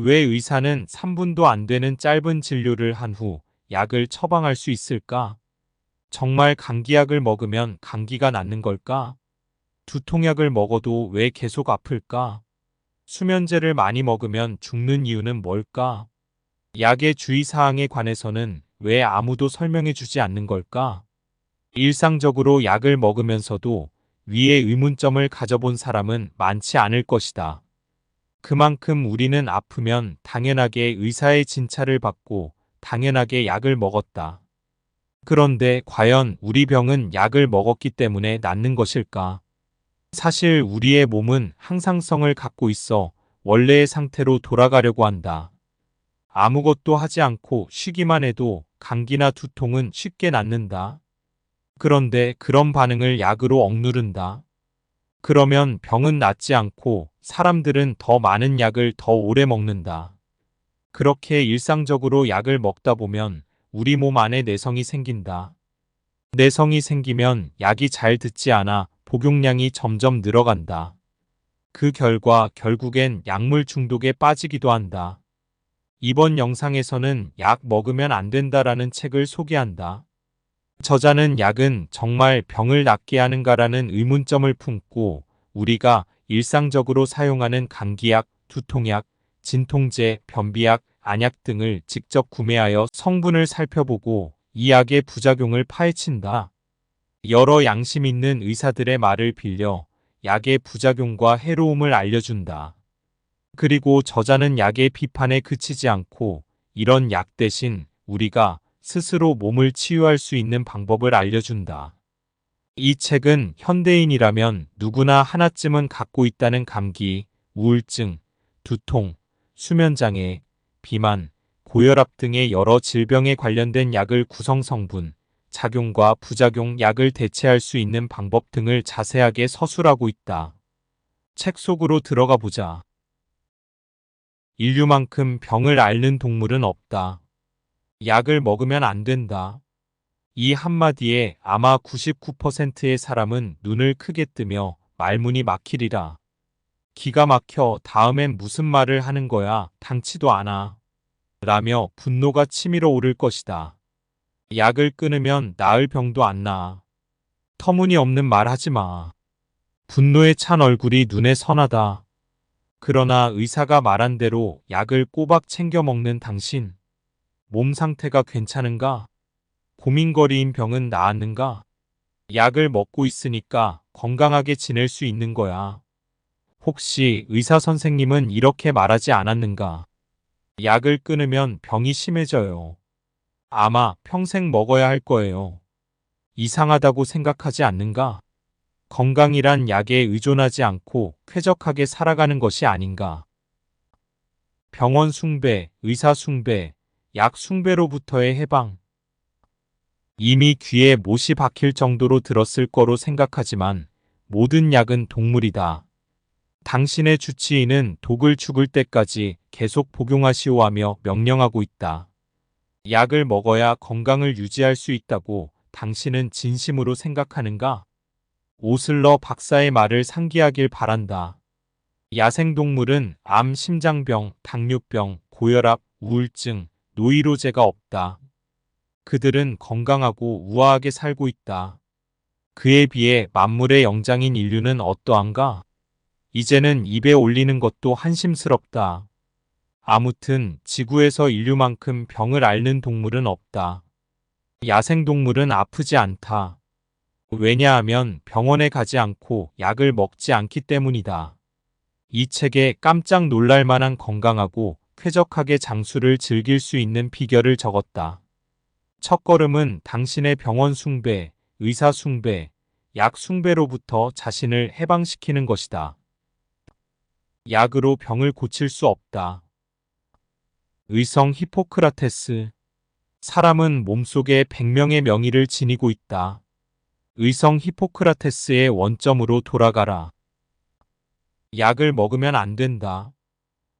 왜 의사는 3분도 안 되는 짧은 진료를 한 후 약을 처방할 수 있을까? 정말 감기약을 먹으면 감기가 낫는 걸까? 두통약을 먹어도 왜 계속 아플까? 수면제를 많이 먹으면 죽는 이유는 뭘까? 약의 주의사항에 관해서는 왜 아무도 설명해 주지 않는 걸까? 일상적으로 약을 먹으면서도 위의 의문점을 가져본 사람은 많지 않을 것이다. 그만큼 우리는 아프면 당연하게 의사의 진찰을 받고 당연하게 약을 먹었다. 그런데 과연 우리 병은 약을 먹었기 때문에 낫는 것일까? 사실 우리의 몸은 항상성을 갖고 있어 원래의 상태로 돌아가려고 한다. 아무것도 하지 않고 쉬기만 해도 감기나 두통은 쉽게 낫는다. 그런데 그런 반응을 약으로 억누른다. 그러면 병은 낫지 않고 사람들은 더 많은 약을 더 오래 먹는다. 그렇게 일상적으로 약을 먹다 보면 우리 몸 안에 내성이 생긴다. 내성이 생기면 약이 잘 듣지 않아 복용량이 점점 늘어간다. 그 결과 결국엔 약물 중독에 빠지기도 한다. 이번 영상에서는 약 먹으면 안 된다라는 책을 소개한다. 저자는 약은 정말 병을 낫게 하는가라는 의문점을 품고 우리가 일상적으로 사용하는 감기약, 두통약, 진통제, 변비약, 안약 등을 직접 구매하여 성분을 살펴보고 이 약의 부작용을 파헤친다. 여러 양심 있는 의사들의 말을 빌려 약의 부작용과 해로움을 알려준다. 그리고 저자는 약의 비판에 그치지 않고 이런 약 대신 우리가 스스로 몸을 치유할 수 있는 방법을 알려준다. 이 책은 현대인이라면 누구나 하나쯤은 갖고 있다는 감기, 우울증, 두통, 수면장애, 비만, 고혈압 등의 여러 질병에 관련된 약을 구성 성분, 작용과 부작용, 약을 대체할 수 있는 방법 등을 자세하게 서술하고 있다. 책 속으로 들어가 보자. 인류만큼 병을 앓는 동물은 없다. 약을 먹으면 안 된다. 이 한마디에 아마 99%의 사람은 눈을 크게 뜨며 말문이 막히리라. 기가 막혀 다음엔 무슨 말을 하는 거야 당치도 않아. 라며 분노가 치밀어 오를 것이다. 약을 끊으면 나을 병도 안 나아. 터무니없는 말 하지 마. 분노에 찬 얼굴이 눈에 선하다. 그러나 의사가 말한 대로 약을 꼬박 챙겨 먹는 당신. 몸 상태가 괜찮은가? 고민거리인 병은 나았는가? 약을 먹고 있으니까 건강하게 지낼 수 있는 거야. 혹시 의사 선생님은 이렇게 말하지 않았는가? 약을 끊으면 병이 심해져요. 아마 평생 먹어야 할 거예요. 이상하다고 생각하지 않는가? 건강이란 약에 의존하지 않고 쾌적하게 살아가는 것이 아닌가? 병원 숭배, 의사 숭배, 약 숭배로부터의 해방. 이미 귀에 못이 박힐 정도로 들었을 거로 생각하지만 모든 약은 동물이다. 당신의 주치의는 독을 죽을 때까지 계속 복용하시오 하며 명령하고 있다. 약을 먹어야 건강을 유지할 수 있다고 당신은 진심으로 생각하는가? 오슬러 박사의 말을 상기하길 바란다. 야생동물은 암, 심장병, 당뇨병, 고혈압, 우울증, 노이로제가 없다. 그들은 건강하고 우아하게 살고 있다. 그에 비해 만물의 영장인 인류는 어떠한가? 이제는 입에 올리는 것도 한심스럽다. 아무튼 지구에서 인류만큼 병을 앓는 동물은 없다. 야생동물은 아프지 않다. 왜냐하면 병원에 가지 않고 약을 먹지 않기 때문이다. 이 책에 깜짝 놀랄 만한 건강하고 쾌적하게 장수를 즐길 수 있는 비결을 적었다. 첫걸음은 당신의 병원 숭배, 의사 숭배, 약 숭배로부터 자신을 해방시키는 것이다. 약으로 병을 고칠 수 없다. 의성 히포크라테스. 사람은 몸속에 100명의 명의를 지니고 있다. 의성 히포크라테스의 원점으로 돌아가라. 약을 먹으면 안 된다.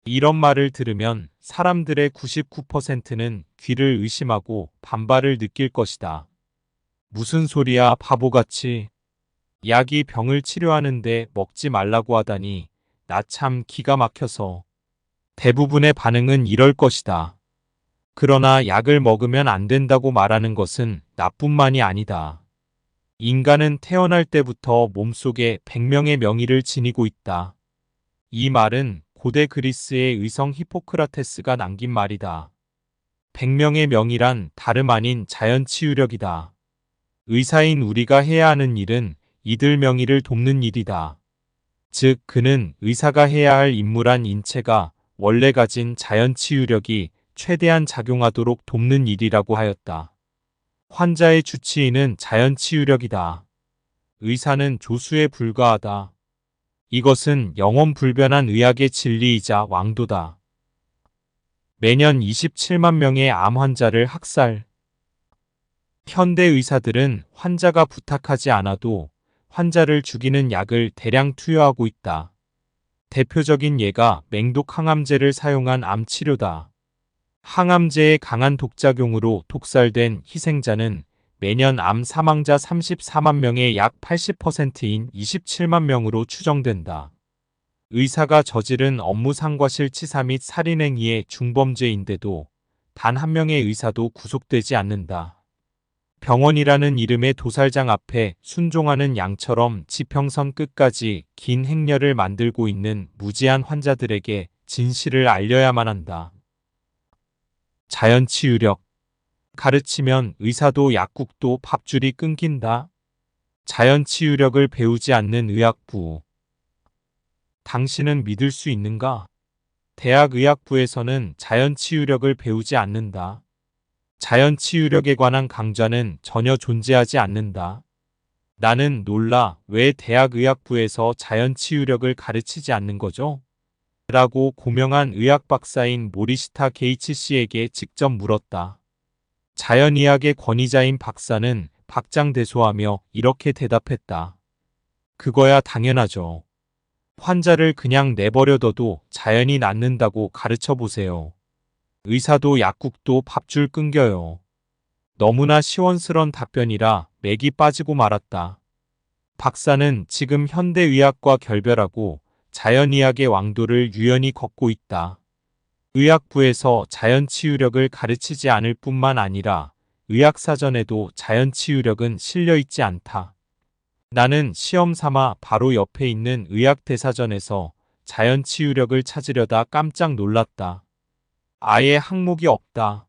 이런 말을 들으면 사람들의 99%는 귀를 의심하고 반발을 느낄 것이다. 무슨 소리야, 바보같이. 약이 병을 치료하는데 먹지 말라고 하다니 나 참 기가 막혀서. 대부분의 반응은 이럴 것이다. 그러나 약을 먹으면 안 된다고 말하는 것은 나뿐만이 아니다. 인간은 태어날 때부터 몸속에 100명의 명의를 지니고 있다. 이 말은 고대 그리스의 의성 히포크라테스가 남긴 말이다. 100명의 명의란 다름 아닌 자연치유력이다. 의사인 우리가 해야 하는 일은 이들 명의를 돕는 일이다. 즉, 그는 의사가 해야 할 임무란 인체가 원래 가진 자연치유력이 최대한 작용하도록 돕는 일이라고 하였다. 환자의 주치의는 자연치유력이다. 의사는 조수에 불과하다. 이것은 영원 불변한 의학의 진리이자 왕도다. 매년 27만 명의 암 환자를 학살. 현대 의사들은 환자가 부탁하지 않아도 환자를 죽이는 약을 대량 투여하고 있다. 대표적인 예가 맹독 항암제를 사용한 암 치료다. 항암제의 강한 독작용으로 독살된 희생자는 매년 암 사망자 34만 명의 약 80%인 27만 명으로 추정된다. 의사가 저지른 업무 상과실치사 및 살인행위의 중범죄인데도 단 한 명의 의사도 구속되지 않는다. 병원이라는 이름의 도살장 앞에 순종하는 양처럼 지평선 끝까지 긴 행렬을 만들고 있는 무지한 환자들에게 진실을 알려야만 한다. 자연치유력. 가르치면 의사도 약국도 밥줄이 끊긴다. 자연치유력을 배우지 않는 의학부. 당신은 믿을 수 있는가? 대학의학부에서는 자연치유력을 배우지 않는다. 자연치유력에 관한 강좌는 전혀 존재하지 않는다. 나는 놀라 왜 대학의학부에서 자연치유력을 가르치지 않는 거죠? 라고 고명한 의학 박사인 모리시타 게이츠 씨에게 직접 물었다. 자연의학의 권위자인 박사는 박장대소하며 이렇게 대답했다. 그거야 당연하죠. 환자를 그냥 내버려둬도 자연히 낫는다고 가르쳐 보세요. 의사도 약국도 밥줄 끊겨요. 너무나 시원스런 답변이라 맥이 빠지고 말았다. 박사는 지금 현대의학과 결별하고 자연의학의 왕도를 유연히 걷고 있다. 의학부에서 자연치유력을 가르치지 않을 뿐만 아니라 의학사전에도 자연치유력은 실려있지 않다. 나는 시험 삼아 바로 옆에 있는 의학대사전에서 자연치유력을 찾으려다 깜짝 놀랐다. 아예 항목이 없다.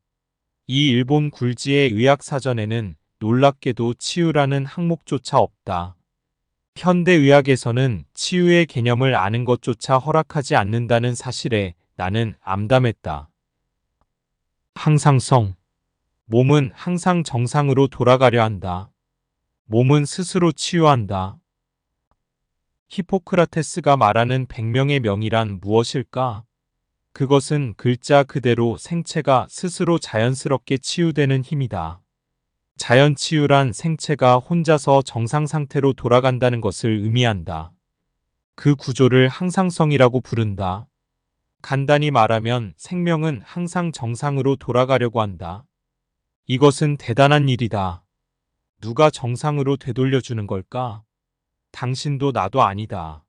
이 일본 굴지의 의학사전에는 놀랍게도 치유라는 항목조차 없다. 현대의학에서는 치유의 개념을 아는 것조차 허락하지 않는다는 사실에 나는 암담했다. 항상성. 몸은 항상 정상으로 돌아가려 한다. 몸은 스스로 치유한다. 히포크라테스가 말하는 100명의 명의란 무엇일까? 그것은 글자 그대로 생체가 스스로 자연스럽게 치유되는 힘이다. 자연치유란 생체가 혼자서 정상 상태로 돌아간다는 것을 의미한다. 그 구조를 항상성이라고 부른다. 간단히 말하면 생명은 항상 정상으로 돌아가려고 한다. 이것은 대단한 일이다. 누가 정상으로 되돌려주는 걸까? 당신도 나도 아니다.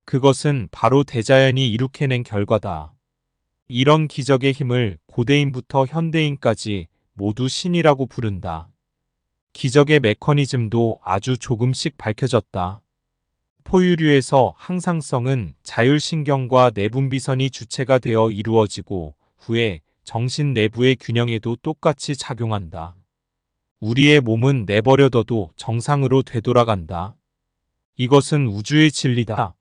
그것은 바로 대자연이 이룩해낸 결과다. 이런 기적의 힘을 고대인부터 현대인까지 모두 신이라고 부른다. 기적의 메커니즘도 아주 조금씩 밝혀졌다. 포유류에서 항상성은 자율신경과 내분비선이 주체가 되어 이루어지고 후에 정신 내부의 균형에도 똑같이 작용한다. 우리의 몸은 내버려둬도 정상으로 되돌아간다. 이것은 우주의 진리다.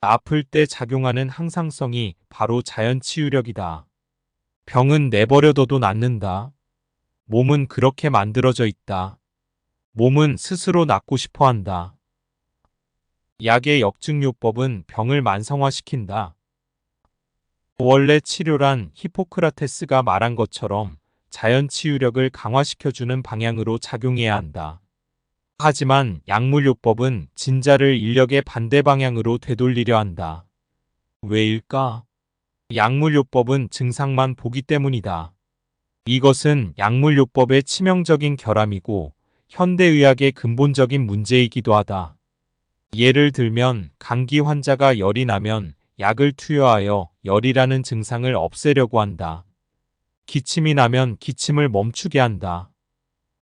아플 때 작용하는 항상성이 바로 자연치유력이다. 병은 내버려둬도 낫는다. 몸은 그렇게 만들어져 있다. 몸은 스스로 낫고 싶어 한다. 약의 역증요법은 병을 만성화시킨다. 원래 치료란 히포크라테스가 말한 것처럼 자연치유력을 강화시켜주는 방향으로 작용해야 한다. 하지만 약물요법은 진자를 인력의 반대 방향으로 되돌리려 한다. 왜일까? 약물요법은 증상만 보기 때문이다. 이것은 약물요법의 치명적인 결함이고 현대의학의 근본적인 문제이기도 하다. 예를 들면 감기 환자가 열이 나면 약을 투여하여 열이라는 증상을 없애려고 한다. 기침이 나면 기침을 멈추게 한다.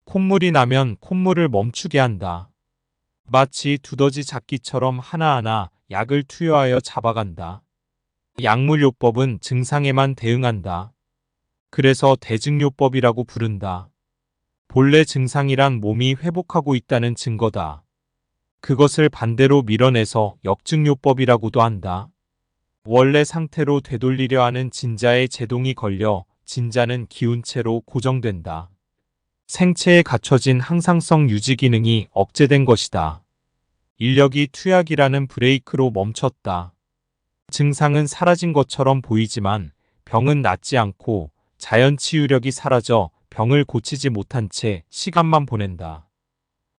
콧물이 나면 콧물을 멈추게 한다. 마치 두더지 잡기처럼 하나하나 약을 투여하여 잡아간다. 약물요법은 증상에만 대응한다. 그래서 대증요법이라고 부른다. 본래 증상이란 몸이 회복하고 있다는 증거다. 그것을 반대로 밀어내서 역증요법이라고도 한다. 원래 상태로 되돌리려 하는 진자에 제동이 걸려 진자는 기운체로 고정된다. 생체에 갖춰진 항상성 유지 기능이 억제된 것이다. 인력이 투약이라는 브레이크로 멈췄다. 증상은 사라진 것처럼 보이지만 병은 낫지 않고 자연 치유력이 사라져 병을 고치지 못한 채 시간만 보낸다.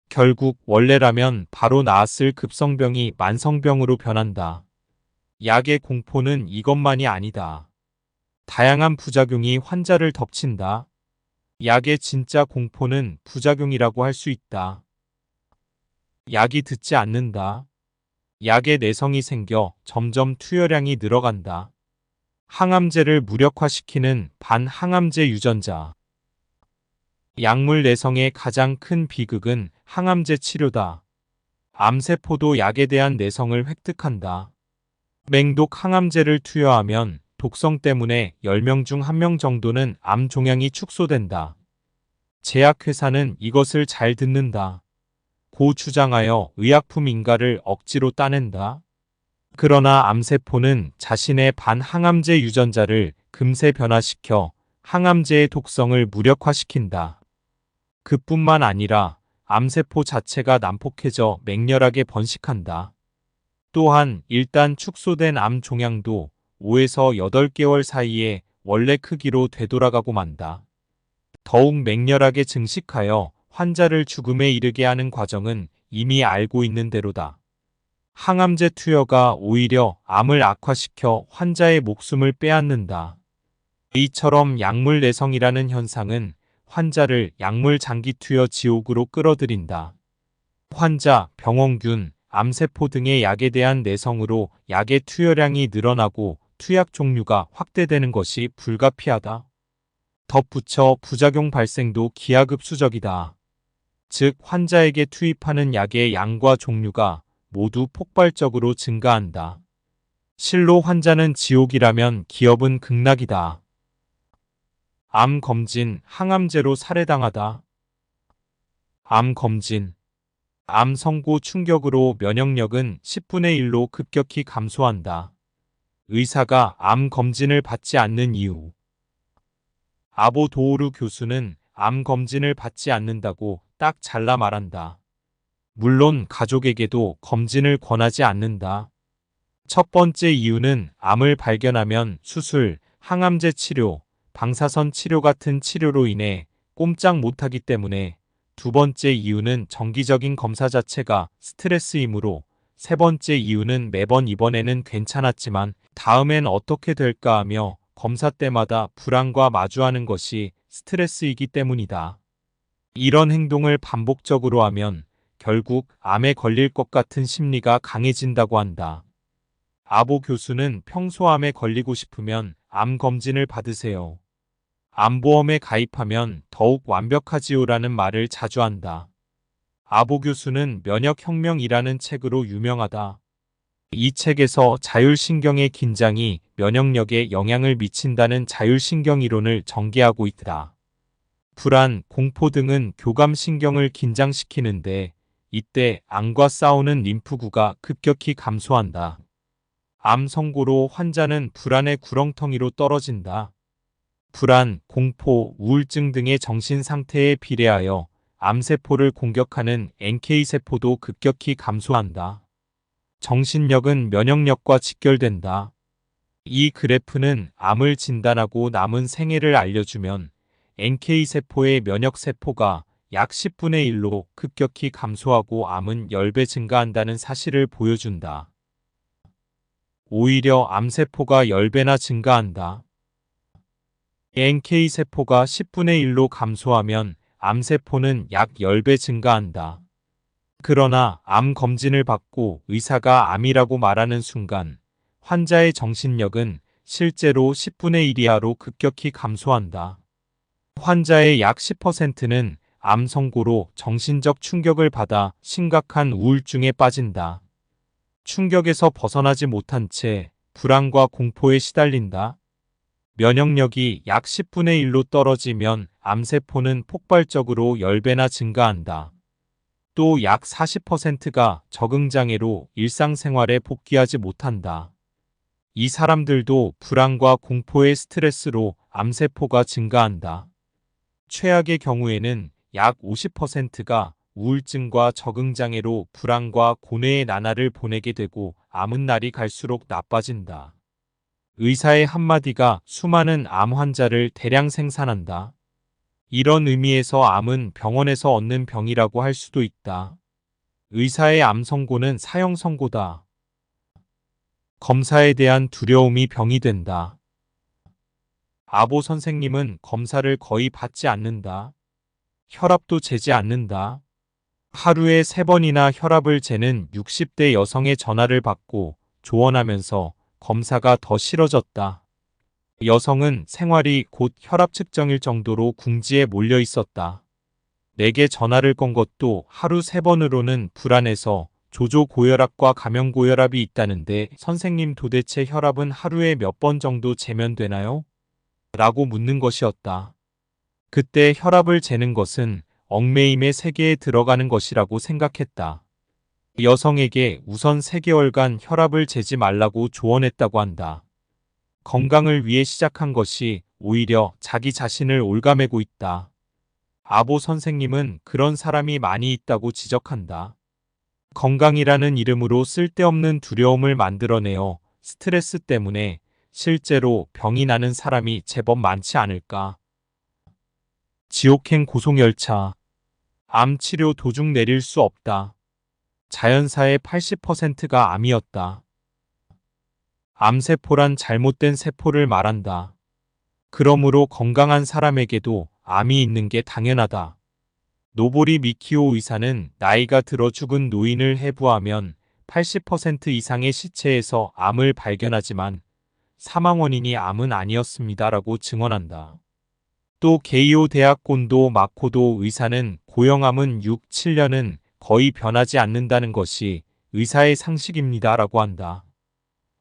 결국 원래라면 바로 나았을 급성병이 만성병으로 변한다. 약의 공포는 이것만이 아니다. 다양한 부작용이 환자를 덮친다. 약의 진짜 공포는 부작용이라고 할 수 있다. 약이 듣지 않는다. 약의 내성이 생겨 점점 투여량이 늘어간다. 항암제를 무력화시키는 반항암제 유전자. 약물 내성의 가장 큰 비극은 항암제 치료다. 암세포도 약에 대한 내성을 획득한다. 맹독 항암제를 투여하면 독성 때문에 10명 중 1명 정도는 암 종양이 축소된다. 제약회사는 이것을 잘 듣는다. 고 주장하여 의약품 인가를 억지로 따낸다. 그러나 암세포는 자신의 반항암제 유전자를 금세 변화시켜 항암제의 독성을 무력화시킨다. 그뿐만 아니라 암세포 자체가 난폭해져 맹렬하게 번식한다. 또한 일단 축소된 암 종양도 5에서 8개월 사이에 원래 크기로 되돌아가고 만다. 더욱 맹렬하게 증식하여 환자를 죽음에 이르게 하는 과정은 이미 알고 있는 대로다. 항암제 투여가 오히려 암을 악화시켜 환자의 목숨을 빼앗는다. 이처럼 약물 내성이라는 현상은 환자를 약물 장기 투여 지옥으로 끌어들인다. 환자, 병원균, 암세포 등의 약에 대한 내성으로 약의 투여량이 늘어나고 투약 종류가 확대되는 것이 불가피하다. 덧붙여 부작용 발생도 기하급수적이다. 즉 환자에게 투입하는 약의 양과 종류가 모두 폭발적으로 증가한다. 실로 환자는 지옥이라면 기업은 극락이다. 암 검진, 항암제로 살해당하다. 암 검진. 암 선고 충격으로 면역력은 10분의 1로 급격히 감소한다. 의사가 암 검진을 받지 않는 이유. 아보 도오루 교수는 암 검진을 받지 않는다고 딱 잘라 말한다. 물론 가족에게도 검진을 권하지 않는다. 첫 번째 이유는 암을 발견하면 수술, 항암제 치료, 방사선 치료 같은 치료로 인해 꼼짝 못하기 때문에, 두 번째 이유는 정기적인 검사 자체가 스트레스이므로, 세 번째 이유는 매번 이번에는 괜찮았지만 다음엔 어떻게 될까 하며 검사 때마다 불안과 마주하는 것이 스트레스이기 때문이다. 이런 행동을 반복적으로 하면 결국 암에 걸릴 것 같은 심리가 강해진다고 한다. 아보 교수는 평소 암에 걸리고 싶으면 암 검진을 받으세요. 암보험에 가입하면 더욱 완벽하지요라는 말을 자주 한다. 아보 교수는 면역혁명이라는 책으로 유명하다. 이 책에서 자율신경의 긴장이 면역력에 영향을 미친다는 자율신경 이론을 전개하고 있다. 불안, 공포 등은 교감신경을 긴장시키는데 이때 암과 싸우는 림프구가 급격히 감소한다. 암 선고로 환자는 불안의 구렁텅이로 떨어진다. 불안, 공포, 우울증 등의 정신 상태에 비례하여 암세포를 공격하는 NK세포도 급격히 감소한다. 정신력은 면역력과 직결된다. 이 그래프는 암을 진단하고 남은 생애를 알려주면 NK세포의 면역세포가 약 10분의 1로 급격히 감소하고 암은 10배 증가한다는 사실을 보여준다. 오히려 암세포가 10배나 증가한다. NK세포가 10분의 1로 감소하면 암세포는 약 10배 증가한다. 그러나 암 검진을 받고 의사가 암이라고 말하는 순간 환자의 정신력은 실제로 10분의 1 이하로 급격히 감소한다. 환자의 약 10%는 암 선고로 정신적 충격을 받아 심각한 우울증에 빠진다. 충격에서 벗어나지 못한 채 불안과 공포에 시달린다. 면역력이 약 10분의 1로 떨어지면 암세포는 폭발적으로 10배나 증가한다. 또 약 40%가 적응장애로 일상생활에 복귀하지 못한다. 이 사람들도 불안과 공포의 스트레스로 암세포가 증가한다. 최악의 경우에는 약 50%가 우울증과 적응장애로 불안과 고뇌의 나날을 보내게 되고 암은 날이 갈수록 나빠진다. 의사의 한마디가 수많은 암 환자를 대량 생산한다. 이런 의미에서 암은 병원에서 얻는 병이라고 할 수도 있다. 의사의 암 선고는 사형 선고다. 검사에 대한 두려움이 병이 된다. 아보 선생님은 검사를 거의 받지 않는다. 혈압도 재지 않는다. 하루에 3번이나 혈압을 재는 60대 여성의 전화를 받고 조언하면서 검사가 더 싫어졌다. 여성은 생활이 곧 혈압 측정일 정도로 궁지에 몰려 있었다. 내게 전화를 건 것도 하루 3번으로는 불안해서 조조고혈압과 가면고혈압이 있다는데 선생님 도대체 혈압은 하루에 몇 번 정도 재면 되나요? 라고 묻는 것이었다. 그때 혈압을 재는 것은 얽매임의 세계에 들어가는 것이라고 생각했다. 여성에게 우선 3개월간 혈압을 재지 말라고 조언했다고 한다. 건강을 위해 시작한 것이 오히려 자기 자신을 올가매고 있다. 아보 선생님은 그런 사람이 많이 있다고 지적한다. 건강이라는 이름으로 쓸데없는 두려움을 만들어내어 스트레스 때문에 실제로 병이 나는 사람이 제법 많지 않을까. 지옥행 고속열차. 암 치료 도중 내릴 수 없다. 자연사의 80%가 암이었다. 암세포란 잘못된 세포를 말한다. 그러므로 건강한 사람에게도 암이 있는 게 당연하다. 노보리 미키오 의사는 나이가 들어 죽은 노인을 해부하면 80% 이상의 시체에서 암을 발견하지만 사망 원인이 암은 아니었습니다라고 증언한다. 또 게이오 대학 곤도 마코도 의사는 고형암은 6, 7년은 거의 변하지 않는다는 것이 의사의 상식입니다라고 한다.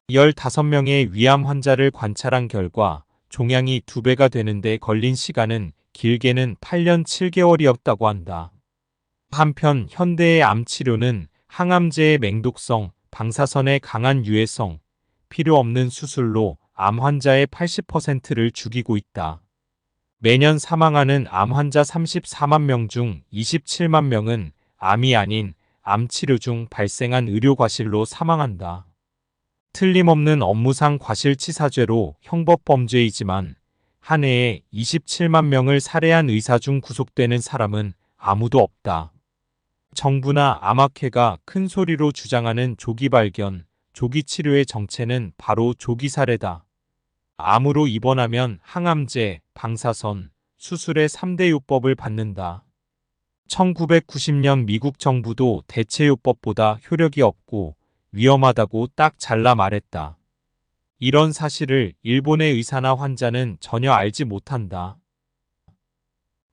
15명의 위암 환자를 관찰한 결과 종양이 2배가 되는데 걸린 시간은 길게는 8년 7개월이었다고 한다. 한편 현대의 암 치료는 항암제의 맹독성, 방사선의 강한 유해성, 필요 없는 수술로 암 환자의 80%를 죽이고 있다. 매년 사망하는 암 환자 34만 명 중 27만 명은 암이 아닌 암 치료 중 발생한 의료 과실로 사망한다. 틀림없는 업무상 과실치사죄로 형법범죄이지만 한 해에 27만 명을 살해한 의사 중 구속되는 사람은 아무도 없다. 정부나 암학회가 큰 소리로 주장하는 조기 발견, 조기 치료의 정체는 바로 조기 살해다. 암으로 입원하면 항암제, 방사선, 수술의 3대 요법을 받는다. 1990년 미국 정부도 대체요법보다 효력이 없고 위험하다고 딱 잘라 말했다. 이런 사실을 일본의 의사나 환자는 전혀 알지 못한다.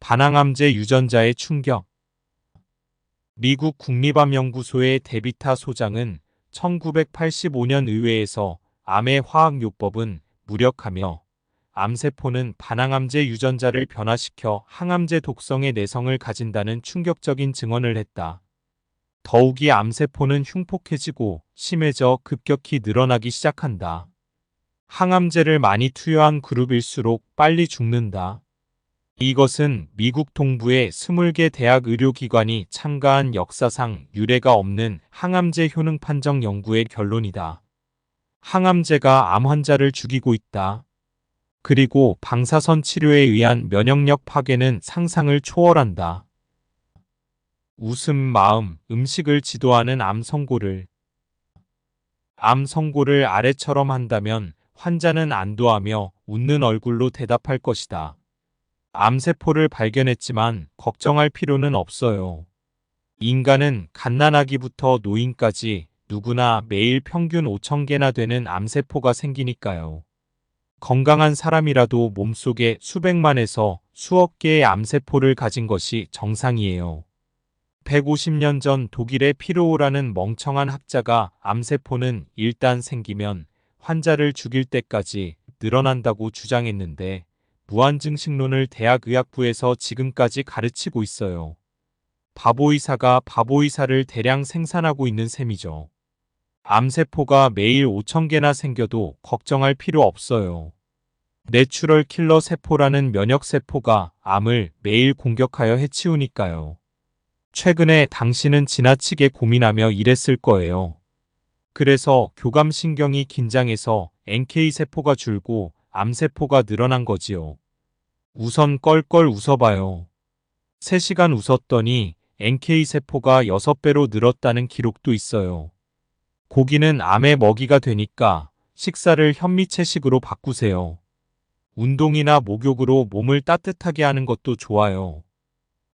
반항암제 유전자의 충격. 미국 국립암연구소의 데비타 소장은 1985년 의회에서 암의 화학요법은 무력하며 암세포는 반항암제 유전자를 변화시켜 항암제 독성의 내성을 가진다는 충격적인 증언을 했다. 더욱이 암세포는 흉폭해지고 심해져 급격히 늘어나기 시작한다. 항암제를 많이 투여한 그룹일수록 빨리 죽는다. 이것은 미국 동부의 20개 대학 의료기관이 참가한 역사상 유례가 없는 항암제 효능 판정 연구의 결론이다. 항암제가 암 환자를 죽이고 있다. 그리고 방사선 치료에 의한 면역력 파괴는 상상을 초월한다. 웃음 마음, 음식을 지도하는 암 선고를. 암 선고를 아래처럼 한다면 환자는 안도하며 웃는 얼굴로 대답할 것이다. 암세포를 발견했지만 걱정할 필요는 없어요. 인간은 갓난아기부터 노인까지 누구나 매일 평균 5,000개나 되는 암세포가 생기니까요. 건강한 사람이라도 몸속에 수백만에서 수억 개의 암세포를 가진 것이 정상이에요. 150년 전 독일의 피르오라는 멍청한 학자가 암세포는 일단 생기면 환자를 죽일 때까지 늘어난다고 주장했는데 무한증식론을 대학의학부에서 지금까지 가르치고 있어요. 바보의사가 바보의사를 대량 생산하고 있는 셈이죠. 암세포가 매일 5,000개나 생겨도 걱정할 필요 없어요. 내추럴 킬러 세포라는 면역세포가 암을 매일 공격하여 해치우니까요. 최근에 당신은 지나치게 고민하며 일했을 거예요. 그래서 교감신경이 긴장해서 NK세포가 줄고 암세포가 늘어난 거지요. 우선 껄껄 웃어봐요. 3시간 웃었더니 NK세포가 6배로 늘었다는 기록도 있어요. 고기는 암의 먹이가 되니까 식사를 현미채식으로 바꾸세요. 운동이나 목욕으로 몸을 따뜻하게 하는 것도 좋아요.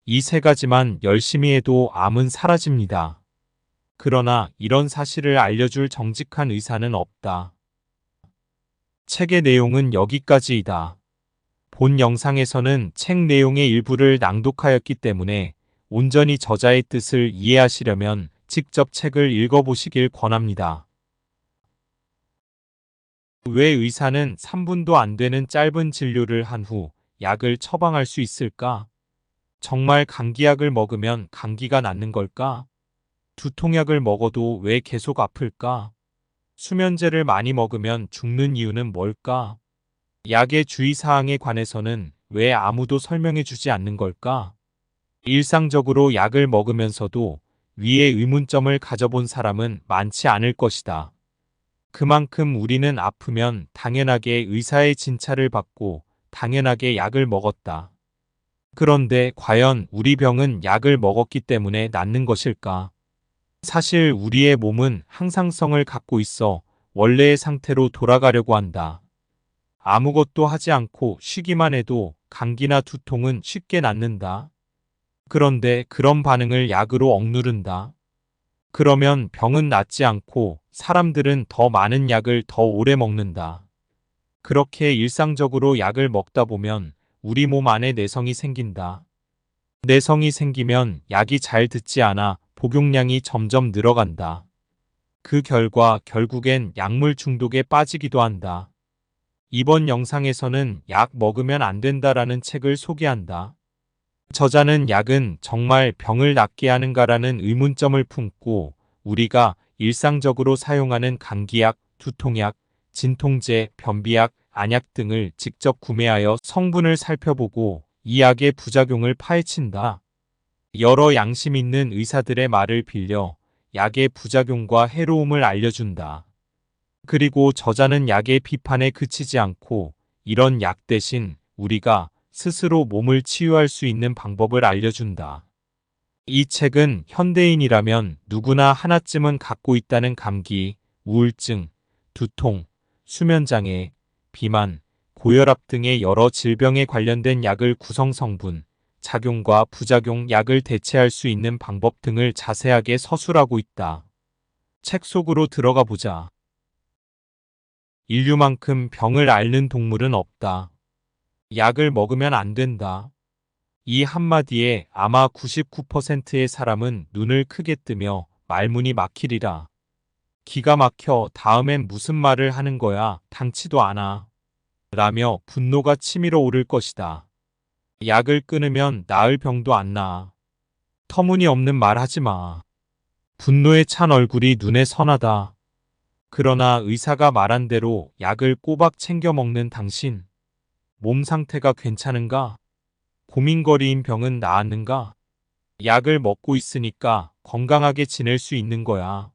이 3가지만 열심히 해도 암은 사라집니다. 그러나 이런 사실을 알려줄 정직한 의사는 없다. 책의 내용은 여기까지이다. 본 영상에서는 책 내용의 일부를 낭독하였기 때문에 온전히 저자의 뜻을 이해하시려면 직접 책을 읽어보시길 권합니다. 왜 의사는 3분도 안 되는 짧은 진료를 한 후 약을 처방할 수 있을까? 정말 감기약을 먹으면 감기가 낫는 걸까? 두통약을 먹어도 왜 계속 아플까? 수면제를 많이 먹으면 죽는 이유는 뭘까? 약의 주의사항에 관해서는 왜 아무도 설명해 주지 않는 걸까? 일상적으로 약을 먹으면서도 위의 의문점을 가져본 사람은 많지 않을 것이다. 그만큼 우리는 아프면 당연하게 의사의 진찰을 받고 당연하게 약을 먹었다. 그런데 과연 우리 병은 약을 먹었기 때문에 낫는 것일까? 사실 우리의 몸은 항상성을 갖고 있어 원래의 상태로 돌아가려고 한다. 아무것도 하지 않고 쉬기만 해도 감기나 두통은 쉽게 낫는다. 그런데 그런 반응을 약으로 억누른다. 그러면 병은 낫지 않고 사람들은 더 많은 약을 더 오래 먹는다. 그렇게 일상적으로 약을 먹다 보면 우리 몸 안에 내성이 생긴다. 내성이 생기면 약이 잘 듣지 않아 복용량이 점점 늘어간다. 그 결과 결국엔 약물 중독에 빠지기도 한다. 이번 영상에서는 약 먹으면 안 된다라는 책을 소개한다. 저자는 약은 정말 병을 낫게 하는가라는 의문점을 품고 우리가 일상적으로 사용하는 감기약, 두통약, 진통제, 변비약, 안약 등을 직접 구매하여 성분을 살펴보고 이 약의 부작용을 파헤친다. 여러 양심 있는 의사들의 말을 빌려 약의 부작용과 해로움을 알려준다. 그리고 저자는 약의 비판에 그치지 않고 이런 약 대신 우리가 스스로 몸을 치유할 수 있는 방법을 알려준다. 이 책은 현대인이라면 누구나 하나쯤은 갖고 있다는 감기, 우울증, 두통, 수면장애, 비만, 고혈압 등의 여러 질병에 관련된 약을 구성 성분, 작용과 부작용, 약을 대체할 수 있는 방법 등을 자세하게 서술하고 있다. 책 속으로 들어가 보자. 인류만큼 병을 앓는 동물은 없다. 약을 먹으면 안 된다. 이 한마디에 아마 99%의 사람은 눈을 크게 뜨며 말문이 막히리라. 기가 막혀 다음엔 무슨 말을 하는 거야 당치도 않아. 라며 분노가 치밀어 오를 것이다. 약을 끊으면 나을 병도 안 나아. 터무니없는 말 하지 마. 분노에 찬 얼굴이 눈에 선하다. 그러나 의사가 말한 대로 약을 꼬박 챙겨 먹는 당신. 몸 상태가 괜찮은가? 고민거리인 병은 나았는가? 약을 먹고 있으니까 건강하게 지낼 수 있는 거야.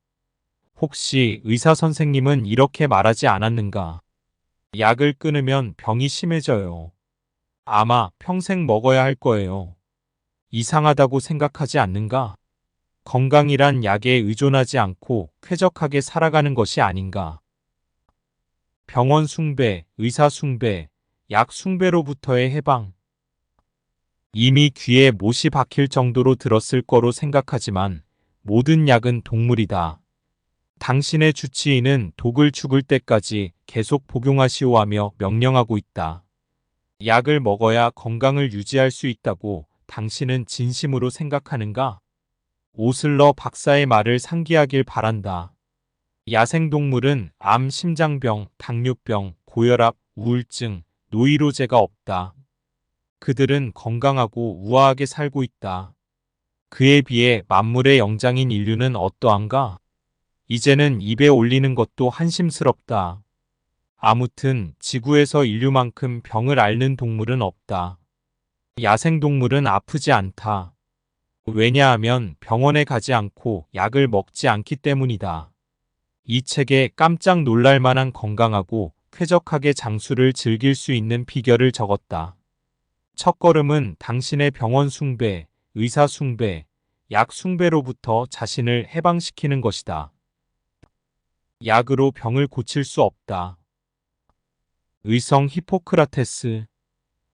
혹시 의사 선생님은 이렇게 말하지 않았는가? 약을 끊으면 병이 심해져요. 아마 평생 먹어야 할 거예요. 이상하다고 생각하지 않는가? 건강이란 약에 의존하지 않고 쾌적하게 살아가는 것이 아닌가? 병원 숭배, 의사 숭배, 약 숭배로부터의 해방. 이미 귀에 못이 박힐 정도로 들었을 거로 생각하지만 모든 약은 동물이다. 당신의 주치의는 독을 죽을 때까지 계속 복용하시오 하며 명령하고 있다. 약을 먹어야 건강을 유지할 수 있다고 당신은 진심으로 생각하는가? 오슬러 박사의 말을 상기하길 바란다. 야생동물은 암, 심장병, 당뇨병, 고혈압, 우울증, 노이로제가 없다. 그들은 건강하고 우아하게 살고 있다. 그에 비해 만물의 영장인 인류는 어떠한가? 이제는 입에 올리는 것도 한심스럽다. 아무튼 지구에서 인류만큼 병을 앓는 동물은 없다. 야생동물은 아프지 않다. 왜냐하면 병원에 가지 않고 약을 먹지 않기 때문이다. 이 책에 깜짝 놀랄 만한 건강하고 쾌적하게 장수를 즐길 수 있는 비결을 적었다. 첫걸음은 당신의 병원 숭배, 의사 숭배, 약 숭배로부터 자신을 해방시키는 것이다. 약으로 병을 고칠 수 없다. 의성 히포크라테스.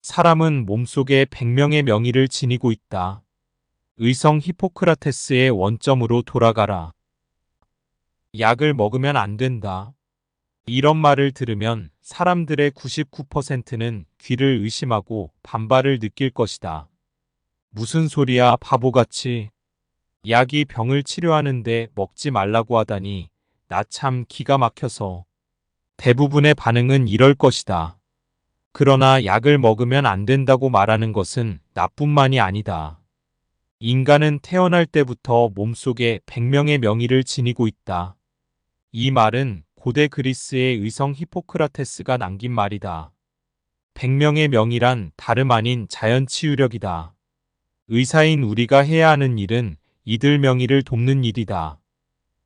사람은 몸속에 100명의 명의를 지니고 있다. 의성 히포크라테스의 원점으로 돌아가라. 약을 먹으면 안 된다. 이런 말을 들으면 사람들의 99%는 귀를 의심하고 반발을 느낄 것이다. 무슨 소리야, 바보같이. 약이 병을 치료하는데 먹지 말라고 하다니 나 참 기가 막혀서. 대부분의 반응은 이럴 것이다. 그러나 약을 먹으면 안 된다고 말하는 것은 나뿐만이 아니다. 인간은 태어날 때부터 몸속에 100명의 명의를 지니고 있다. 이 말은 고대 그리스의 의성 히포크라테스가 남긴 말이다. 100명의 명의란 다름 아닌 자연치유력이다. 의사인 우리가 해야 하는 일은 이들 명의를 돕는 일이다.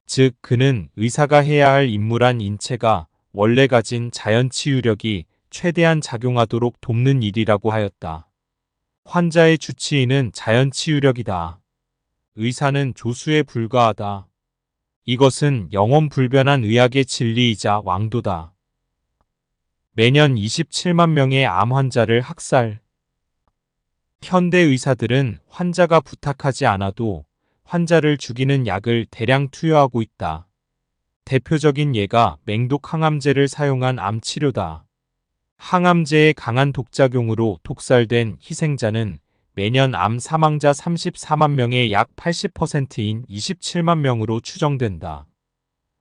즉 그는 의사가 해야 할 임무란 인체가 원래 가진 자연치유력이 최대한 작용하도록 돕는 일이라고 하였다. 환자의 주치의는 자연치유력이다. 의사는 조수에 불과하다. 이것은 영원불변한 의학의 진리이자 왕도다. 매년 27만 명의 암 환자를 학살. 현대 의사들은 환자가 부탁하지 않아도 환자를 죽이는 약을 대량 투여하고 있다. 대표적인 예가 맹독 항암제를 사용한 암 치료다. 항암제의 강한 독작용으로 독살된 희생자는 매년 암 사망자 34만 명의 약 80%인 27만 명으로 추정된다.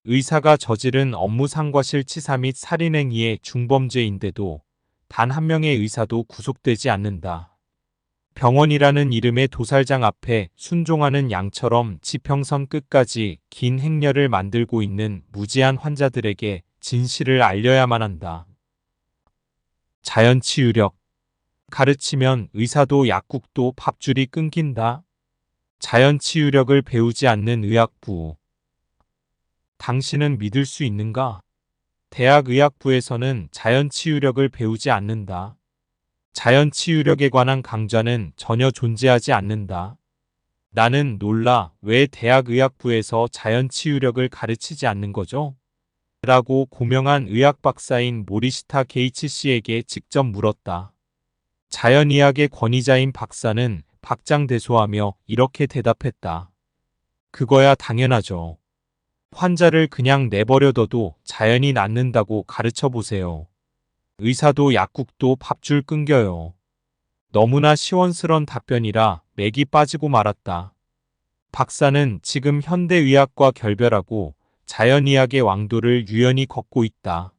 의사가 저지른 업무 상과실치사 및 살인행위의 중범죄인데도 단 한 명의 의사도 구속되지 않는다. 병원이라는 이름의 도살장 앞에 순종하는 양처럼 지평선 끝까지 긴 행렬을 만들고 있는 무지한 환자들에게 진실을 알려야만 한다. 자연치유력. 가르치면 의사도 약국도 밥줄이 끊긴다. 자연치유력을 배우지 않는 의학부. 당신은 믿을 수 있는가? 대학의학부에서는 자연치유력을 배우지 않는다. 자연치유력에 관한 강좌는 전혀 존재하지 않는다. 나는 놀라 왜 대학의학부에서 자연치유력을 가르치지 않는 거죠? 라고 고명한 의학 박사인 모리시타 게이츠 씨에게 직접 물었다. 자연의학의 권위자인 박사는 박장대소하며 이렇게 대답했다. 그거야 당연하죠. 환자를 그냥 내버려둬도 자연히 낫는다고 가르쳐 보세요. 의사도 약국도 밥줄 끊겨요. 너무나 시원스런 답변이라 맥이 빠지고 말았다. 박사는 지금 현대의학과 결별하고 자연의학의 왕도를 유연히 걷고 있다.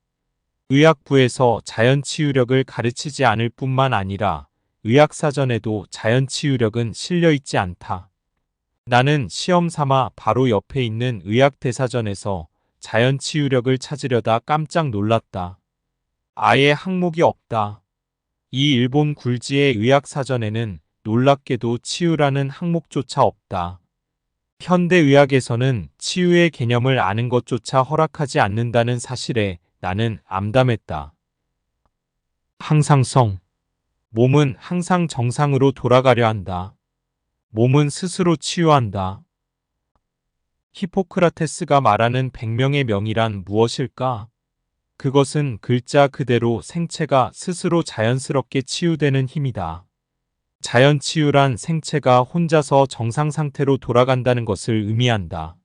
의학부에서 자연치유력을 가르치지 않을 뿐만 아니라 의학사전에도 자연치유력은 실려있지 않다. 나는 시험 삼아 바로 옆에 있는 의학대사전에서 자연치유력을 찾으려다 깜짝 놀랐다. 아예 항목이 없다. 이 일본 굴지의 의학사전에는 놀랍게도 치유라는 항목조차 없다. 현대의학에서는 치유의 개념을 아는 것조차 허락하지 않는다는 사실에 나는 암담했다. 항상성. 몸은 항상 정상으로 돌아가려 한다. 몸은 스스로 치유한다. 히포크라테스가 말하는 100명의 명의란 무엇일까? 그것은 글자 그대로 생체가 스스로 자연스럽게 치유되는 힘이다. 자연치유란 생체가 혼자서 정상 상태로 돌아간다는 것을 의미한다.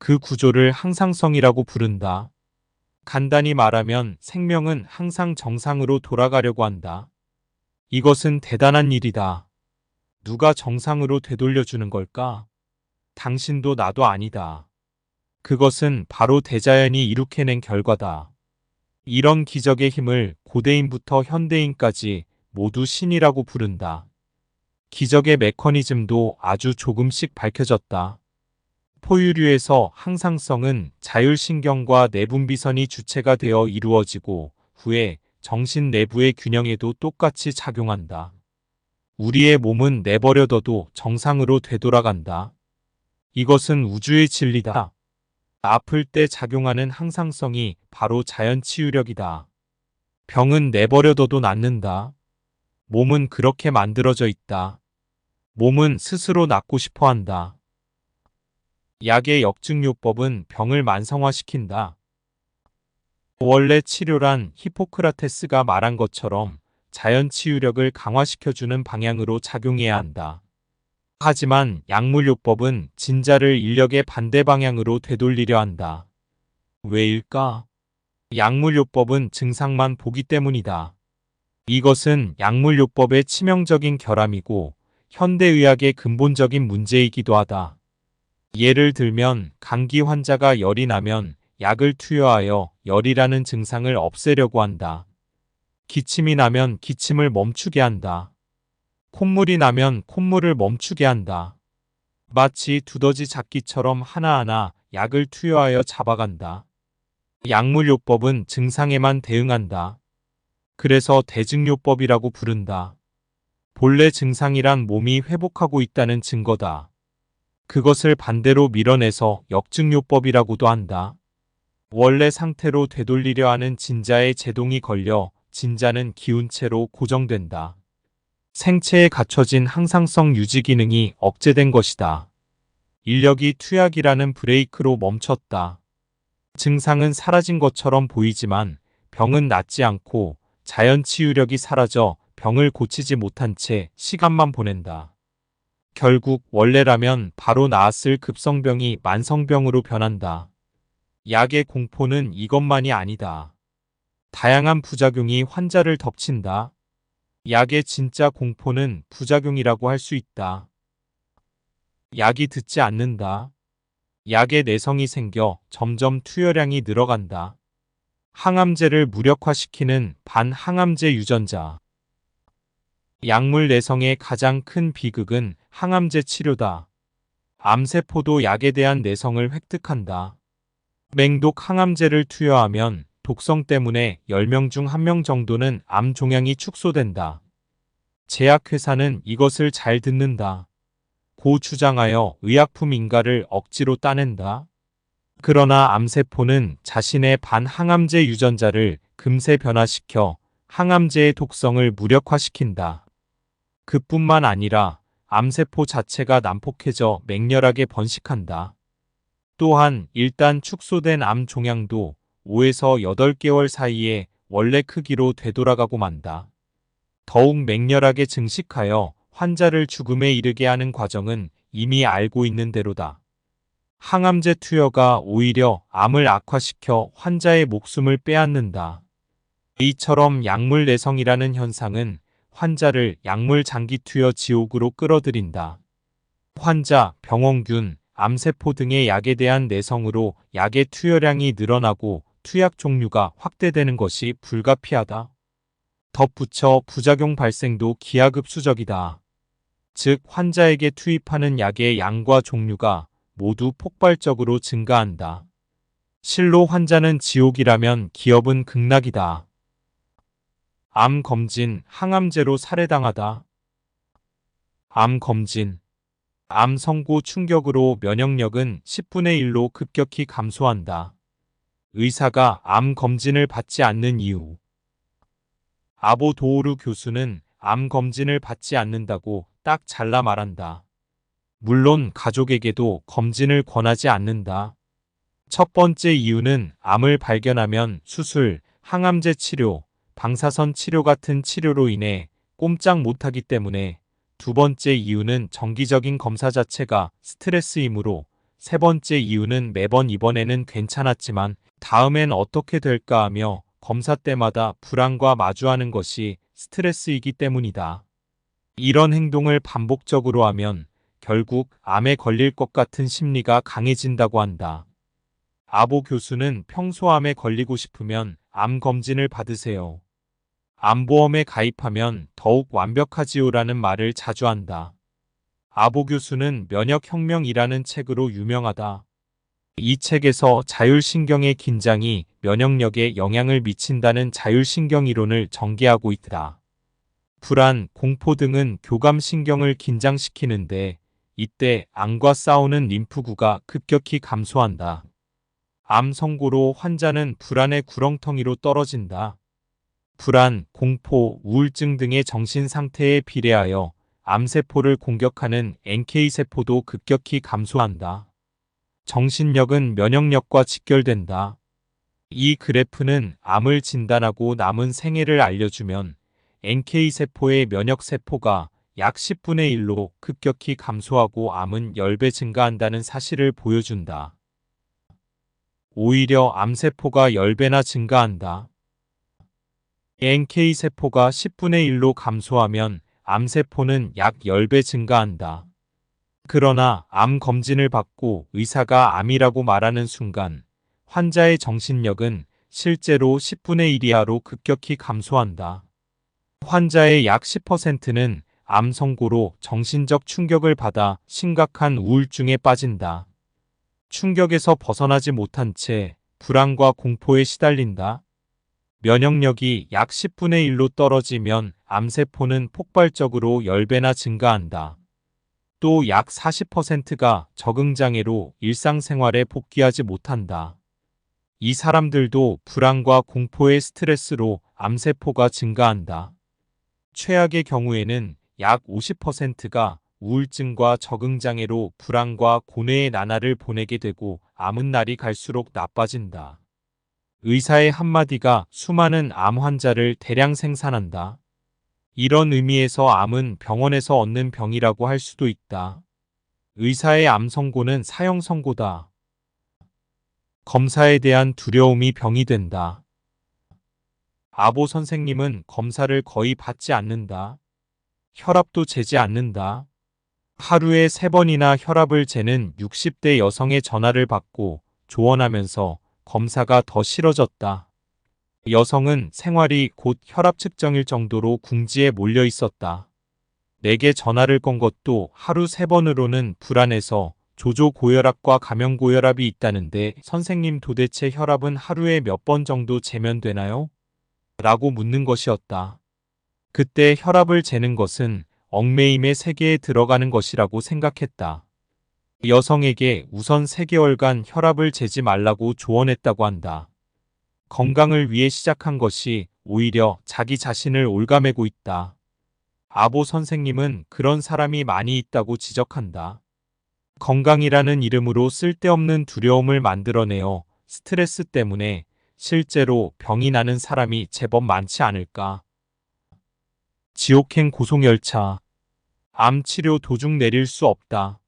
그 구조를 항상성이라고 부른다. 간단히 말하면 생명은 항상 정상으로 돌아가려고 한다. 이것은 대단한 일이다. 누가 정상으로 되돌려주는 걸까? 당신도 나도 아니다. 그것은 바로 대자연이 이룩해낸 결과다. 이런 기적의 힘을 고대인부터 현대인까지 모두 신이라고 부른다. 기적의 메커니즘도 아주 조금씩 밝혀졌다. 포유류에서 항상성은 자율신경과 내분비선이 주체가 되어 이루어지고 후에 정신 내부의 균형에도 똑같이 작용한다. 우리의 몸은 내버려둬도 정상으로 되돌아간다. 이것은 우주의 진리다. 아플 때 작용하는 항상성이 바로 자연 치유력이다. 병은 내버려둬도 낫는다. 몸은 그렇게 만들어져 있다. 몸은 스스로 낫고 싶어 한다. 약의 역증요법은 병을 만성화시킨다. 원래 치료란 히포크라테스가 말한 것처럼 자연 치유력을 강화시켜주는 방향으로 작용해야 한다. 하지만 약물요법은 진자를 인력의 반대 방향으로 되돌리려 한다. 왜일까? 약물요법은 증상만 보기 때문이다. 이것은 약물요법의 치명적인 결함이고 현대의학의 근본적인 문제이기도 하다. 예를 들면 감기 환자가 열이 나면 약을 투여하여 열이라는 증상을 없애려고 한다. 기침이 나면 기침을 멈추게 한다. 콧물이 나면 콧물을 멈추게 한다. 마치 두더지 잡기처럼 하나하나 약을 투여하여 잡아간다. 약물요법은 증상에만 대응한다. 그래서 대증요법이라고 부른다. 본래 증상이란 몸이 회복하고 있다는 증거다. 그것을 반대로 밀어내서 역증요법이라고도 한다. 원래 상태로 되돌리려 하는 진자에 제동이 걸려 진자는 기운체로 고정된다. 생체에 갖춰진 항상성 유지 기능이 억제된 것이다. 인력이 투약이라는 브레이크로 멈췄다. 증상은 사라진 것처럼 보이지만 병은 낫지 않고 자연 치유력이 사라져 병을 고치지 못한 채 시간만 보낸다. 결국 원래라면 바로 나았을 급성병이 만성병으로 변한다. 약의 공포는 이것만이 아니다. 다양한 부작용이 환자를 덮친다. 약의 진짜 공포는 부작용이라고 할 수 있다. 약이 듣지 않는다. 약의 내성이 생겨 점점 투여량이 늘어간다. 항암제를 무력화시키는 반항암제 유전자. 약물 내성의 가장 큰 비극은 항암제 치료다. 암세포도 약에 대한 내성을 획득한다. 맹독 항암제를 투여하면 독성 때문에 10명 중 1명 정도는 암 종양이 축소된다. 제약회사는 이것을 잘 듣는다. 고 주장하여 의약품 인가를 억지로 따낸다. 그러나 암세포는 자신의 반항암제 유전자를 금세 변화시켜 항암제의 독성을 무력화시킨다. 그뿐만 아니라 암세포 자체가 난폭해져 맹렬하게 번식한다. 또한 일단 축소된 암 종양도 5에서 8개월 사이에 원래 크기로 되돌아가고 만다. 더욱 맹렬하게 증식하여 환자를 죽음에 이르게 하는 과정은 이미 알고 있는 대로다. 항암제 투여가 오히려 암을 악화시켜 환자의 목숨을 빼앗는다. 이처럼 약물 내성이라는 현상은 환자를 약물 장기 투여 지옥으로 끌어들인다. 환자, 병원균, 암세포 등의 약에 대한 내성으로 약의 투여량이 늘어나고 투약 종류가 확대되는 것이 불가피하다. 덧붙여 부작용 발생도 기하급수적이다. 즉 환자에게 투입하는 약의 양과 종류가 모두 폭발적으로 증가한다. 실로 환자는 지옥이라면 기업은 극락이다. 암 검진, 항암제로 살해당하다. 암 검진. 암 선고 충격으로 면역력은 10분의 1로 급격히 감소한다. 의사가 암 검진을 받지 않는 이유. 아보 도오루 교수는 암 검진을 받지 않는다고 딱 잘라 말한다. 물론 가족에게도 검진을 권하지 않는다. 첫 번째 이유는 암을 발견하면 수술, 항암제 치료, 방사선 치료 같은 치료로 인해 꼼짝 못하기 때문에 두 번째 이유는 정기적인 검사 자체가 스트레스이므로 세 번째 이유는 매번 이번에는 괜찮았지만 다음엔 어떻게 될까 하며 검사 때마다 불안과 마주하는 것이 스트레스이기 때문이다. 이런 행동을 반복적으로 하면 결국 암에 걸릴 것 같은 심리가 강해진다고 한다. 아보 교수는 평소 암에 걸리고 싶으면 암 검진을 받으세요. 암보험에 가입하면 더욱 완벽하지요라는 말을 자주 한다. 아보 교수는 면역혁명이라는 책으로 유명하다. 이 책에서 자율신경의 긴장이 면역력에 영향을 미친다는 자율신경 이론을 전개하고 있다. 불안, 공포 등은 교감신경을 긴장시키는데 이때 암과 싸우는 림프구가 급격히 감소한다. 암 선고로 환자는 불안의 구렁텅이로 떨어진다. 불안, 공포, 우울증 등의 정신 상태에 비례하여 암세포를 공격하는 NK세포도 급격히 감소한다. 정신력은 면역력과 직결된다. 이 그래프는 암을 진단하고 남은 생애를 알려주면 NK세포의 면역세포가 약 10분의 1로 급격히 감소하고 암은 10배 증가한다는 사실을 보여준다. 오히려 암세포가 10배나 증가한다. NK세포가 10분의 1로 감소하면 암세포는 약 10배 증가한다. 그러나 암 검진을 받고 의사가 암이라고 말하는 순간 환자의 정신력은 실제로 10분의 1 이하로 급격히 감소한다. 환자의 약 10%는 암 선고로 정신적 충격을 받아 심각한 우울증에 빠진다. 충격에서 벗어나지 못한 채 불안과 공포에 시달린다. 면역력이 약 10분의 1로 떨어지면 암세포는 폭발적으로 10배나 증가한다. 또 약 40%가 적응장애로 일상생활에 복귀하지 못한다. 이 사람들도 불안과 공포의 스트레스로 암세포가 증가한다. 최악의 경우에는 약 50%가 우울증과 적응장애로 불안과 고뇌의 나날을 보내게 되고 암은 날이 갈수록 나빠진다. 의사의 한마디가 수많은 암 환자를 대량 생산한다. 이런 의미에서 암은 병원에서 얻는 병이라고 할 수도 있다. 의사의 암 선고는 사형 선고다. 검사에 대한 두려움이 병이 된다. 아보 선생님은 검사를 거의 받지 않는다. 혈압도 재지 않는다. 하루에 3번이나 혈압을 재는 60대 여성의 전화를 받고 조언하면서 검사가 더 싫어졌다. 여성은 생활이 곧 혈압 측정일 정도로 궁지에 몰려 있었다. 내게 전화를 건 것도 하루 3번으로는 불안해서 조조고혈압과 가면고혈압이 있다는데 선생님 도대체 혈압은 하루에 몇 번 정도 재면 되나요? 라고 묻는 것이었다. 그때 혈압을 재는 것은 얽매임의 세계에 들어가는 것이라고 생각했다. 여성에게 우선 3개월간 혈압을 재지 말라고 조언했다고 한다. 건강을 위해 시작한 것이 오히려 자기 자신을 올가매고 있다. 아보 선생님은 그런 사람이 많이 있다고 지적한다. 건강이라는 이름으로 쓸데없는 두려움을 만들어내어 스트레스 때문에 실제로 병이 나는 사람이 제법 많지 않을까. 지옥행 고속열차. 암 치료 도중 내릴 수 없다.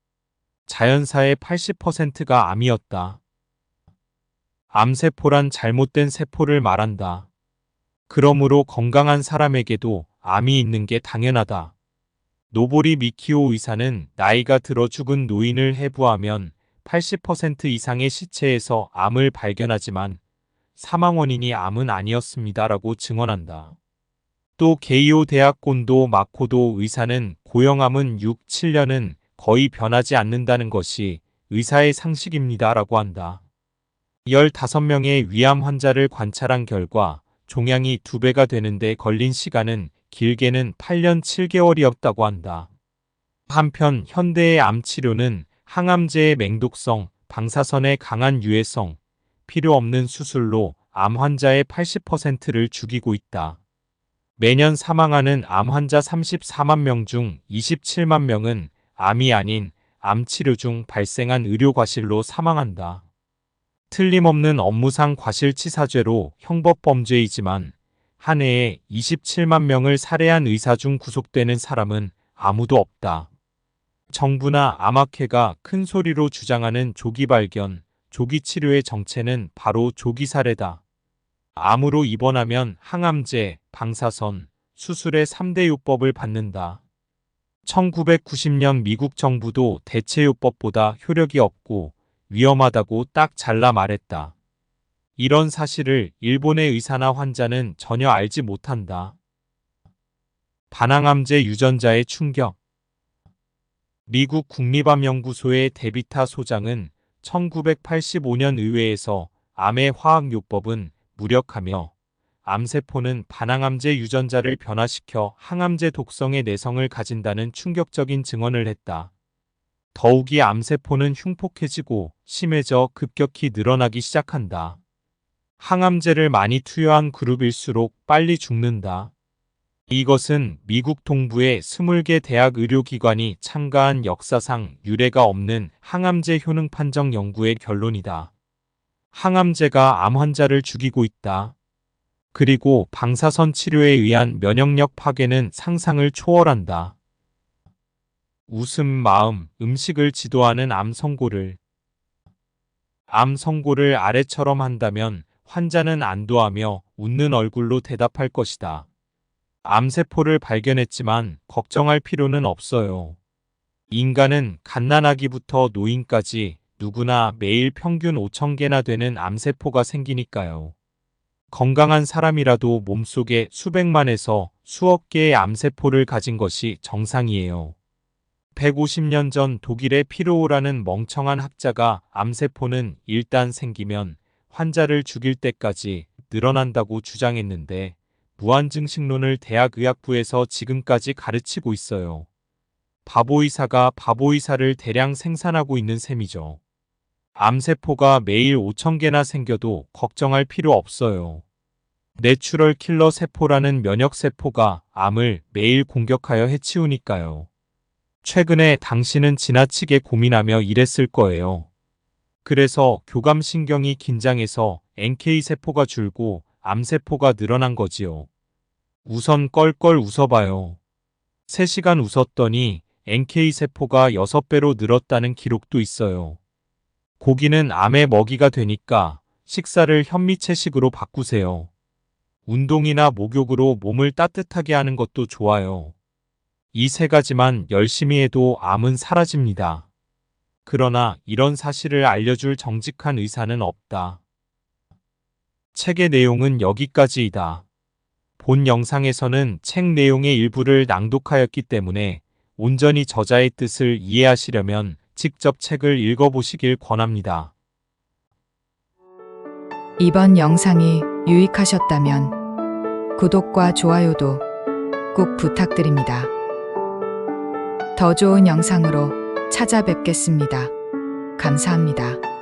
자연사의 80%가 암이었다. 암세포란 잘못된 세포를 말한다. 그러므로 건강한 사람에게도 암이 있는 게 당연하다. 노보리 미키오 의사는 나이가 들어 죽은 노인을 해부하면 80% 이상의 시체에서 암을 발견하지만 사망 원인이 암은 아니었습니다라고 증언한다. 또 게이오 대학 곤도 마코도 의사는 고형암은 6, 7년은 거의 변하지 않는다는 것이 의사의 상식입니다라고 한다. 15명의 위암 환자를 관찰한 결과 종양이 2배가 되는데 걸린 시간은 길게는 8년 7개월이었다고 한다. 한편 현대의 암 치료는 항암제의 맹독성, 방사선의 강한 유해성, 필요 없는 수술로 암 환자의 80%를 죽이고 있다. 매년 사망하는 암 환자 34만 명 중 27만 명은 암이 아닌 암 치료 중 발생한 의료 과실로 사망한다. 틀림없는 업무상 과실치사죄로 형법범죄이지만 한 해에 27만 명을 살해한 의사 중 구속되는 사람은 아무도 없다. 정부나 암학회가 큰 소리로 주장하는 조기 발견, 조기 치료의 정체는 바로 조기 사례다. 암으로 입원하면 항암제, 방사선, 수술의 3대 요법을 받는다. 1990년 미국 정부도 대체요법보다 효력이 없고 위험하다고 딱 잘라 말했다. 이런 사실을 일본의 의사나 환자는 전혀 알지 못한다. 반항암제 유전자의 충격. 미국 국립암연구소의 데비타 소장은 1985년 의회에서 암의 화학요법은 무력하며 암세포는 반항암제 유전자를 변화시켜 항암제 독성의 내성을 가진다는 충격적인 증언을 했다. 더욱이 암세포는 흉폭해지고 심해져 급격히 늘어나기 시작한다. 항암제를 많이 투여한 그룹일수록 빨리 죽는다. 이것은 미국 동부의 20개 대학 의료기관이 참가한 역사상 유례가 없는 항암제 효능 판정 연구의 결론이다. 항암제가 암 환자를 죽이고 있다. 그리고 방사선 치료에 의한 면역력 파괴는 상상을 초월한다. 웃음 마음, 음식을 지도하는 암 선고를. 암 선고를 아래처럼 한다면 환자는 안도하며 웃는 얼굴로 대답할 것이다. 암세포를 발견했지만 걱정할 필요는 없어요. 인간은 갓난아기부터 노인까지 누구나 매일 평균 5,000개나 되는 암세포가 생기니까요. 건강한 사람이라도 몸속에 수백만에서 수억 개의 암세포를 가진 것이 정상이에요. 150년 전 독일의 피로우라는 멍청한 학자가 암세포는 일단 생기면 환자를 죽일 때까지 늘어난다고 주장했는데 무한증식론을 대학의학부에서 지금까지 가르치고 있어요. 바보의사가 바보의사를 대량 생산하고 있는 셈이죠. 암세포가 매일 5,000개나 생겨도 걱정할 필요 없어요. 내추럴 킬러 세포라는 면역세포가 암을 매일 공격하여 해치우니까요. 최근에 당신은 지나치게 고민하며 이랬을 거예요. 그래서 교감신경이 긴장해서 NK세포가 줄고 암세포가 늘어난 거지요. 우선 껄껄 웃어봐요. 3시간 웃었더니 NK세포가 6배로 늘었다는 기록도 있어요. 고기는 암의 먹이가 되니까 식사를 현미채식으로 바꾸세요. 운동이나 목욕으로 몸을 따뜻하게 하는 것도 좋아요. 이 3가지만 열심히 해도 암은 사라집니다. 그러나 이런 사실을 알려줄 정직한 의사는 없다. 책의 내용은 여기까지이다. 본 영상에서는 책 내용의 일부를 낭독하였기 때문에 온전히 저자의 뜻을 이해하시려면 직접 책을 읽어보시길 권합니다. 이번 영상이 유익하셨다면 구독과 좋아요도 꼭 부탁드립니다. 더 좋은 영상으로 찾아뵙겠습니다. 감사합니다.